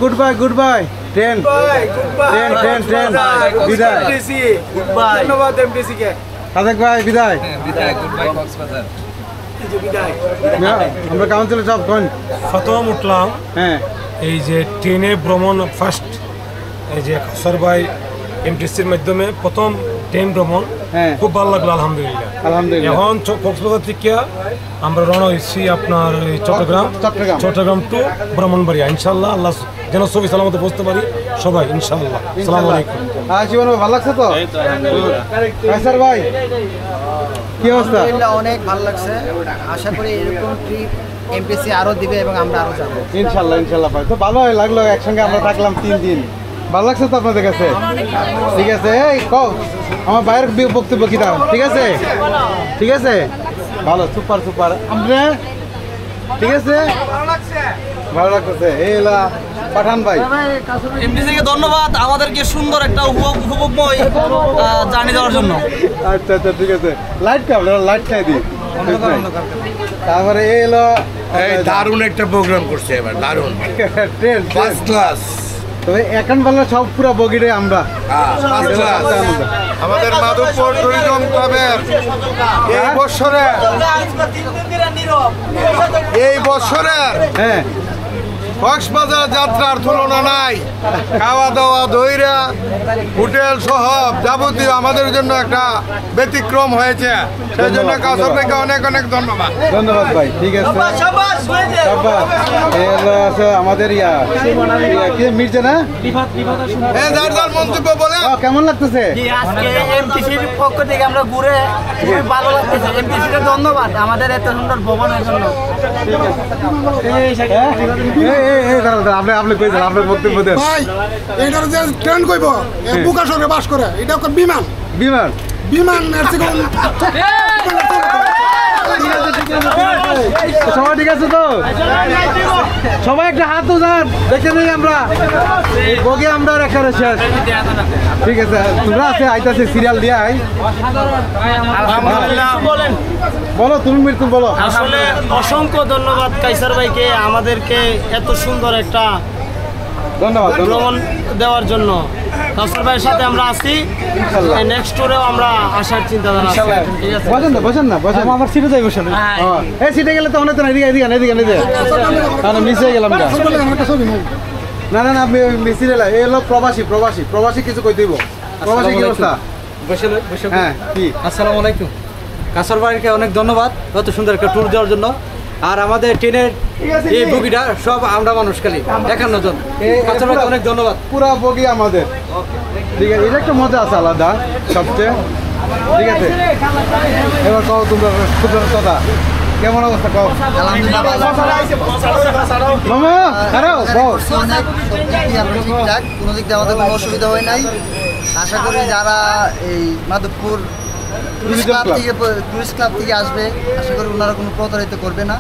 Good bye train বিদায়। ধন্যবাদ MTC কে। সাদেক ভাই বিদায়। আমরা কাউন্সিলর সব কোন প্রথম উঠলাম হ্যাঁ এই যে ট্রেনে ভ্রমণ ফার্স্ট এই যে কাউসার ভাই এমটিসির মাধ্যমে প্রথম ট্রেন ভ্রমণ হ্যাঁ খুব ভালো লাগলো আলহামদুলিল্লাহ। এখন কক্সবাজার থেকে আমরা রওনা হয়েছি আপনার চট্টগ্রাম টু ব্রাহ্মণবাড়িয়া। ইনশাল্লাহ আল্লাহ যেন সবই সালামতে পৌঁছতে পারি সবাই ইনশাল্লাহ। আসসালামু আলাইকুম। জীবন ভালো লাগছে তো কায়সার ভাই কি অবস্থা? অনেক ভালো লাগছে। আশা করি এরকম ট্রিপ এমটিসি আরো দিবে এবং আমরা আরো যাব ইনশাল্লাহ ভাই। তো ভালো লাগলো, একসঙ্গে আমরা থাকলাম 3 দিন। ভালো লাগছে তো আপনাদের কাছে? ঠিক আছে, এই কও আমার ভাইয়ের বক্তব্য কি দাও? ঠিক আছে ভালো, সুপার আমরা ঠিক আছে, ভালো লাগতেছে। এই পাঠান ভাই এমটিসিকে ধন্যবাদ আমাদেরকে সুন্দর একটা উপভোগময় জার্নি দেওয়ার জন্য। আচ্ছা ঠিক আছে। লাইট খাই দিই। তারপরে দারুণ একটা প্রোগ্রাম করছে এবার, দারুণ ট্রেন ফার্স্ট ক্লাস। তবে এখন বললে সব পুরো বগিরে আমরা আমাদের মাধবপুর ট্যুরিজম ক্লাবের এই বছরের হ্যাঁ কক্সবাজার যাত্রার তুলনা নাই। খাওয়া দাওয়া দইরা হোটেল সহ যাবতীয় আমাদের জন্য একটা ব্যতিক্রম হয়েছে। সেই জন্য কাউসার ভাইকে অনেক ধন্যবাদ ভাই। ঠিক আছে আমাদের মির্জা না মন্তব্য বলে কেমন লাগতেছে? এমটিসির পক্ষ থেকে আমরা ঘুরে খুবই ভালো লাগতেছে। এমটিসিকে ধন্যবাদ আমাদের এত সুন্দর ভ্রমণের জন্য। আপনি কই আপনার বক্তব্য দেন ভাই। এটা যে ট্রেন কইব বুকা সঙ্গে বাস করে, এটা বিমান সবাই ঠিক আছে তো? সবাই একটা হাত উজান দেখে নেই আমরা বগে আমরা এখানে শেষ। ঠিক আছে তোমরা আছে আইতাছে সিরিয়াল দিয়ে আই বলো তুমি বলো। আসলে অসংখ্য ধন্যবাদ কায়সার ভাইকে আমাদেরকে এত সুন্দর একটা ভ্রমণ দেওয়ার জন্য। কায়সার ভাইয়ের সাথে আমরা আছি, নেক্সট ট্যুরেও আমরা আসার চিন্তাধারা আছে। ঠিক আছে বসেন না আমার সিটে যাই বসেন। এই সিটে গেলে তো অনেক এদিকে মিস হয়ে গেলাম না আপনি মিসিরে এই হলো প্রবাসী কিছু কই দিব। প্রবাসী কি অবস্থা? হ্যাঁ কি আসসালামু আলাইকুম। কাসর ভাইকে অনেক ধন্যবাদ এত সুন্দর একটা ট্যুর দেওয়ার জন্য। আর আমাদের ট্রেনের এই বগিটা সব আমরা মানুষ খালি 51 জন। কাসর ভাইকে অনেক ধন্যবাদ। পুরা বগি আমাদের। ঠিক আছে, এটা একটা মজা আছে আলাদা সবচেয়ে। ঠিক আছে এবার কও তোমরা সুন্দর কথা কেমন অবস্থা কও? মামা খারাপ ঠিকঠাক, কোনো দিক দিয়ে আমাদের কোনো অসুবিধা হয় নাই। আশা করি যারা এই মাধবপুর টুরিস্ট ক্লাব থেকে আসবে, আশা করি ওনারা কোনো প্রতারিত করবে না।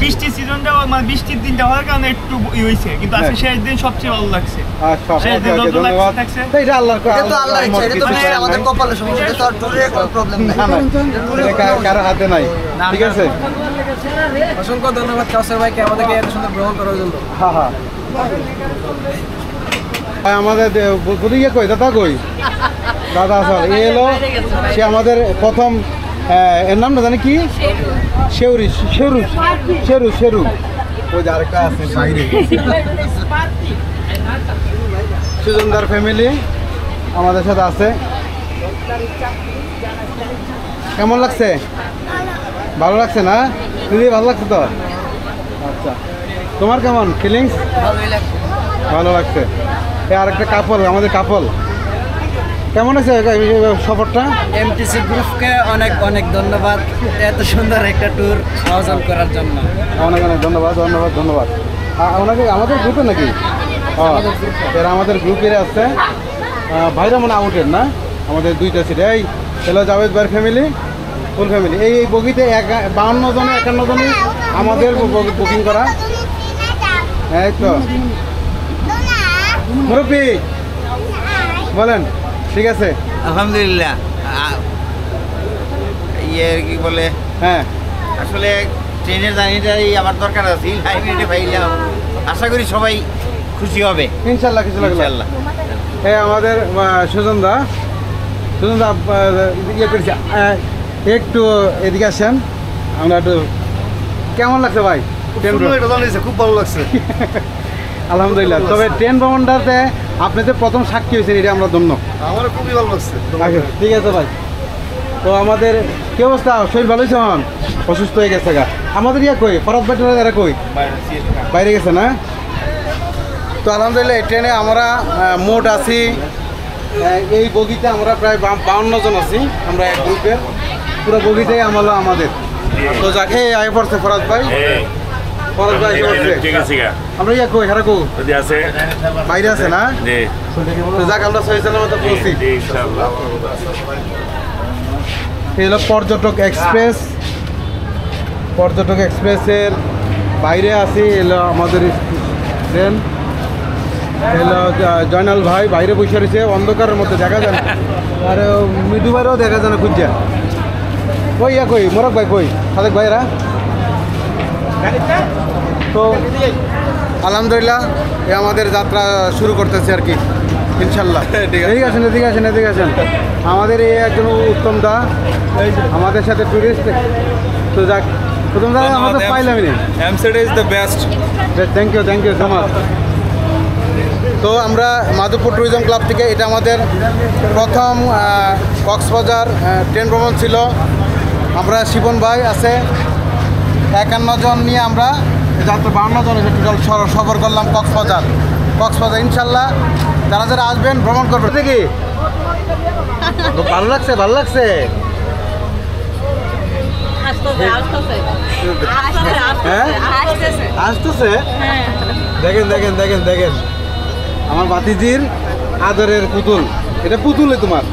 বৃষ্টির সিজনটা মানে বৃষ্টির দিনটা হওয়ার কারণে একটু হয়েছে, কিন্তু আজকে শেষ দিন সবচেয়ে ভালো লাগছে। শেষ দিন লাগছে এটা আল্লাহর আমাদের কপালে সমস্যা, এটা তো আর ট্যুরের কোনো প্রবলেম নাই, কারো হাতে নাই। ঠিক আছে অসংখ্য ধন্যবাদ কাউসার ভাইকে আমাদেরকে এত সুন্দর গ্রহণ করার জন্য। হ্যাঁ আমাদের বুড়িয়ে কই দাদা আসল এ এলো সে আমাদের প্রথম এর নামটা জানি কি শেরু ওই যে আরেকটা আছে বাইরে সুজনদার ফ্যামিলি আমাদের সাথে আছে। কেমন লাগছে? ভালো লাগছে না দিদি? ভালো লাগছে তো? আচ্ছা তোমার কেমন ফিলিংস? ভালো লাগছে। আরেকটা আমাদের কাপল কেমন আছে সফরটা? এমটিসি গ্রুপকে অনেক ধন্যবাদ এত সুন্দর একটা ট্যুর আয়োজন করার জন্য। অনেক ধন্যবাদ। ওনাকে আমাদের গ্রুপে নাকি? এরা আমাদের গ্রুপের আছে ভাইরা মনে আউটের না, আমাদের 2টা সিট। এই হ্যালো জাভেদ ভাইয়ের ফ্যামিলি, ফুল ফ্যামিলি। এই বগিতে 52 জনে 51 জনই আমাদের বুকিং করা। এই তো মুরব্বি বলেন। ঠিক আছে আলহামদুলিল্লাহ। কি বলে হ্যাঁ আসলে ট্রেনের জার্নিটাই আমার দরকার আছে, হাইওয়েতে পাইলাম আশা করি সবাই খুশি হবে ইনশাল্লাহ ইনশাল্লাহ। এই আমাদের সুজন দা ইয়ে করেছে, একটু এদিকে আসেন, আমরা একটু কেমন লাগছে ভাই? খুব ভালো লাগছে আলহামদুলিল্লাহ। তবে ট্রেন ভ্রমণটাতে আপনি যে প্রথম সাক্ষী হয়েছেন, এটা আমরা ধন্য। আমার খুবই ভালো লাগছে। ঠিক আছে ভাই। তো আমাদের কি অবস্থা? শরীর ভালো হয়েছে? হন অসুস্থ হয়ে গেছে গা। আমাদের ইয়া কই ফরাজ ভাই এরা কই? বাইরে গেছে না? তো আলহামদুলিল্লাহ এই ট্রেনে আমরা মোট আছি, এই বগিতে আমরা প্রায় 52 জন আছি আমরা এক গ্রুপের। পুরো বগিটাই আমলো আমাদের। তো যাক এই আয় পড়ছে ফরাজ ভাই, ফরাজ ভাই আমরা ইয়া কই হারা কই আছে, বাইরে আছে না? তো যাক আমরা সহিসালের মতো পৌঁছি ইনশাআল্লাহ। এই হলো পর্যটক এক্সপ্রেস। পর্যটক এক্সপ্রেসের বাইরে আছি, এলো আমাদের ট্রেন। এলো জয়নাল ভাই বাইরে বসে রয়েছে, অন্ধকারের মধ্যে দেখা যায় না। আর মৃদু ভাইরাও দেখা যায় না খুঁজছে। কই ইয়া কই মোরক ভাই কই সাদেক ভাইরা? তো আলহামদুলিল্লাহ এ আমাদের যাত্রা শুরু করতেছে আর কি ইনশাল্লাহ। ঠিক আছেন এদিকে আছেন এদিকে আছেন। আমাদের এই একজন উত্তম দা আমাদের সাথে টুরিস্ট। তো যাক প্রথম দা আমাদের পাইলামই না। এমসেড is the best. Thank you so much. তো আমরা মাধবপুর ট্যুরিজম ক্লাব থেকে, এটা আমাদের প্রথম কক্সবাজার ট্রেন ভ্রমণ ছিল। আমরা শিবন ভাই আছে 51 জন নিয়ে আমরা যাত্রা 52 জন এসে টোটাল সফর করলাম কক্সবাজার। ইনশাল্লাহ যারা যারা আসবেন ভ্রমণ করবেন। দেখি ভালো লাগছে হ্যাঁ আসতেছে। দেখেন আমার বাতিজির আদরের পুতুল, এটা পুতুলে তোমার।